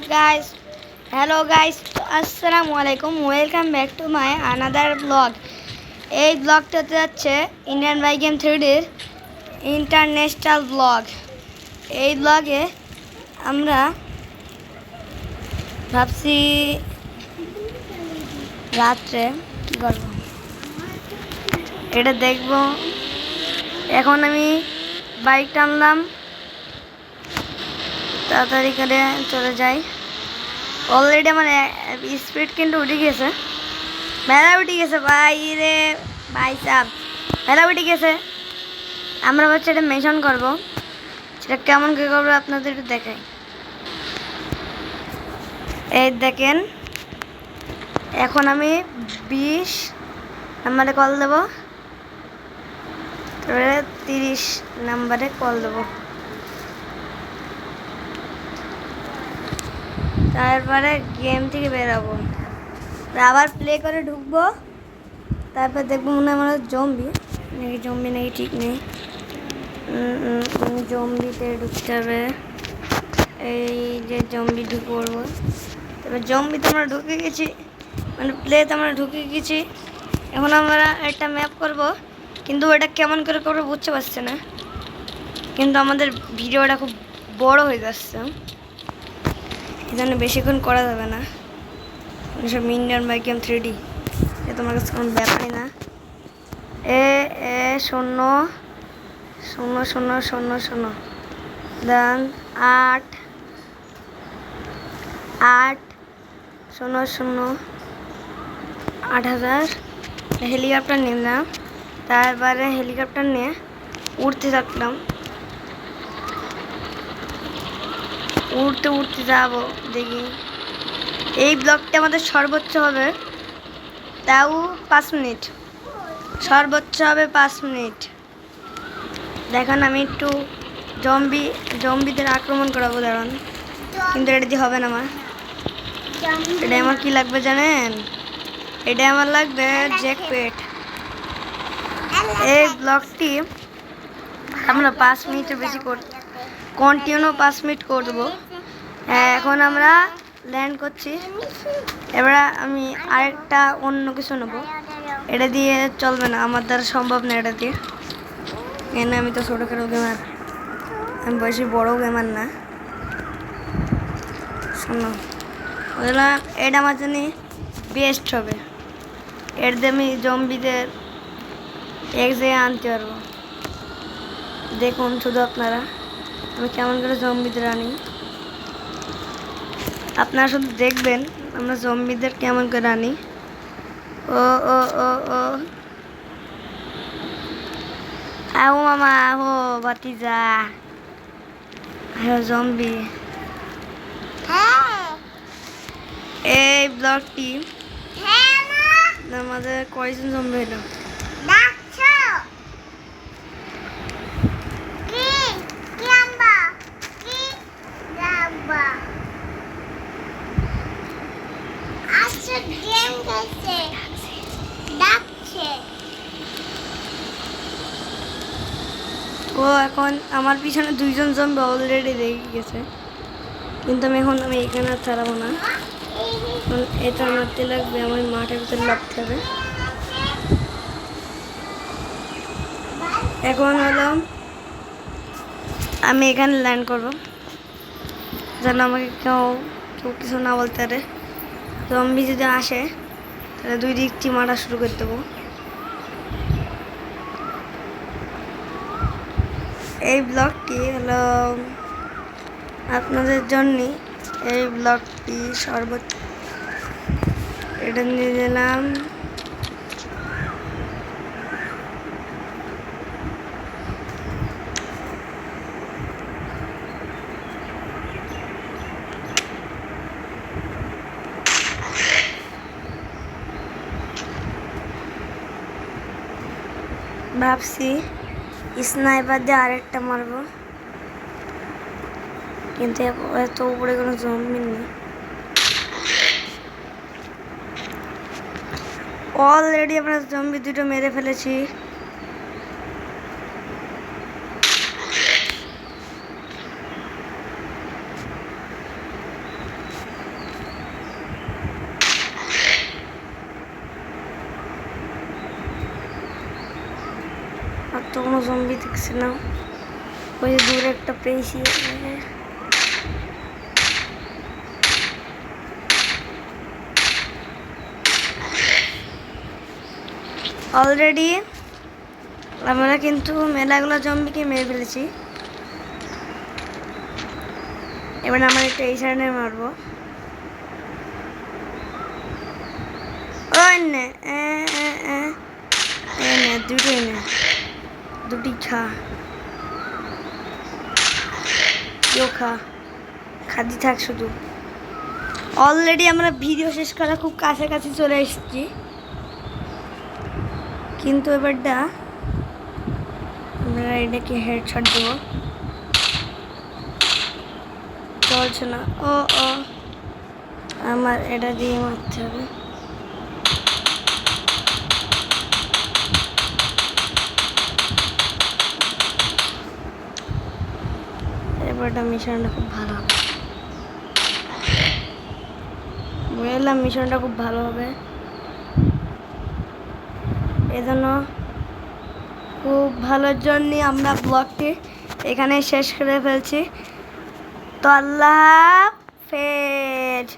guys. Hello guys. Assalamu alaikum. Welcome back to my another vlog. এই ব্লগটাতে হচ্ছে Indian by game 3Dর international blog. এই ব্লগে আমরা ভাবছি রাত্রে কি করব এটা দেখব। এখন আমি বাইক টানলাম, তাড়াতাড়ি করে চলে যাই। অলরেডি আমার স্পিড কিন্তু উঠে গেছে, মেলা উঠে গেছে ভাই রে ভাই সাহেব, মেলা উঠে গেছে। আমরা হচ্ছে এটা মেনশন করবো, সেটা কেমন কী করবো আপনাদের একটু দেখাই। এই দেখেন, এখন আমি 20 নাম্বারে কল দেবো, তারপরে 30 নাম্বারে কল দেবো, তারপরে গেম থেকে বেরোবো, আবার প্লে করে ঢুকবো। তারপর দেখবো মনে হয় আমার জম্বি নাকি ঠিক নেই। জম্বিতে ঢুকতে হবে, এই যে জম্বি ঢুকে পড়বো। তারপর জম্বিতে আমরা ঢুকে গেছি, মানে প্লেতে আমরা ঢুকে গেছি। এখন আমরা একটা ম্যাপ করব, কিন্তু ওটা কেমন করে করবো বুঝতে পারছি না। কিন্তু আমাদের ভিডিওটা খুব বড় হয়ে যাচ্ছে, এই জন্য বেশিক্ষণ করা যাবে না। সব ইন্ডিয়ান বাই গেম 3D, এ তোমার কাছে কোনো ব্যাপারই না। শূন্য 8 8000 হেলিকপ্টার নিলাম। তারপরে হেলিকপ্টার নিয়ে উড়তে থাকলাম, উড়তে যাবো। দেখি এই ব্লগটা আমাদের সর্বোচ্চ হবে তাও 5 মিনিট, সর্বোচ্চ হবে 5 মিনিট। দেখেন আমি একটু জম্বিদের আক্রমণ করাবো, দাঁড়ান। কিন্তু এটা দিয়ে হবে না আমার, এটা আমার কি লাগবে জানেন? এটা আমার লাগবে জ্যাকপ্যাক। এই ব্লগটি আমরা 5 মিনিটের বেশি কন্টিনিউ 5 মিনিট করবো। এখন আমরা ল্যান্ড করছি। এবার আমি আরেকটা অন্য কিছু নেবো, এটা দিয়ে চলবে না, আমার দ্বারা সম্ভব না এটা দিয়ে। কেন আমি তো ছোটোখাটো গেমার, আমি বেশি বড় গেমার না। শোনো, বুঝলাম, এটা আমার জন্য বেস্ট হবে। এর দিয়ে আমি জম্বিদের এক জায়গায় আনতে পারবো। দেখুন শুধু আপনারা আমি কেমন করে জম্বিদের আনি, আপনারা শুধু দেখবেন আমরা জম্বিদের কেমন করে আনি। ও ও ও ও আও মামা, ও ভাতিজা, হ্যাঁ জম্বি। এই ব্লগটি আমাদের কয়জন জম্বি হলো? ও এখন আমার পিছনে 2 জন জম্বি অলরেডি দেখে গেছে, কিন্তু আমি এখানে আর ছাড়াবো না। এটা মারতে লাগবে, আমার মাঠের ভিতরে লাগতে হবে। এখন হলো আমি এখানে ল্যান্ড করবো, যেন আমাকে কেউ কিছু না বলতে পারে। জম্বি যদি আসে তাহলে 2 দিকটি মারা শুরু করে দেবো। এই ব্লগটি হলো আপনাদের জন্য, এই ব্লগটি সর্বোচ্চ এটা নিয়ে দিলাম। ভাবছি স্নাইপার দিয়ে আরেকটা মারবো, কিন্তু এত উপরে কোনো জম্বি নেই। অলরেডি আমরা জম্বি 2টো মেরে ফেলেছি। তো কোনো জম্বি দেখছি না। ওই যে দূরে একটা পেয়েছি। অলরেডি আমরা কিন্তু মেলাগুলো জম্বিকে মেরে ফেলেছি। এবার আমরা একটা এই সাইডে মারবো। ওই নে দুটোই নে, দুটি খা, কেউ খাদি থাক শুধু। অলরেডি আমরা ভিডিও শেষ করা খুব কাছাকাছি চলে এসেছি, কিন্তু এবারটা আমরা এটাকে হেডশট দেবো। চলছে না। ও আমার এটা দিয়ে মারতে হবে। এবারটা মিশনটা খুব ভালো হবে, বুঝলাম মিশনটা খুব ভালো হবে। এজন্য খুব ভালোর জন্য আমরা ব্লগটি এখানে শেষ করে ফেলছি। তো আল্লাহ হাফেজ।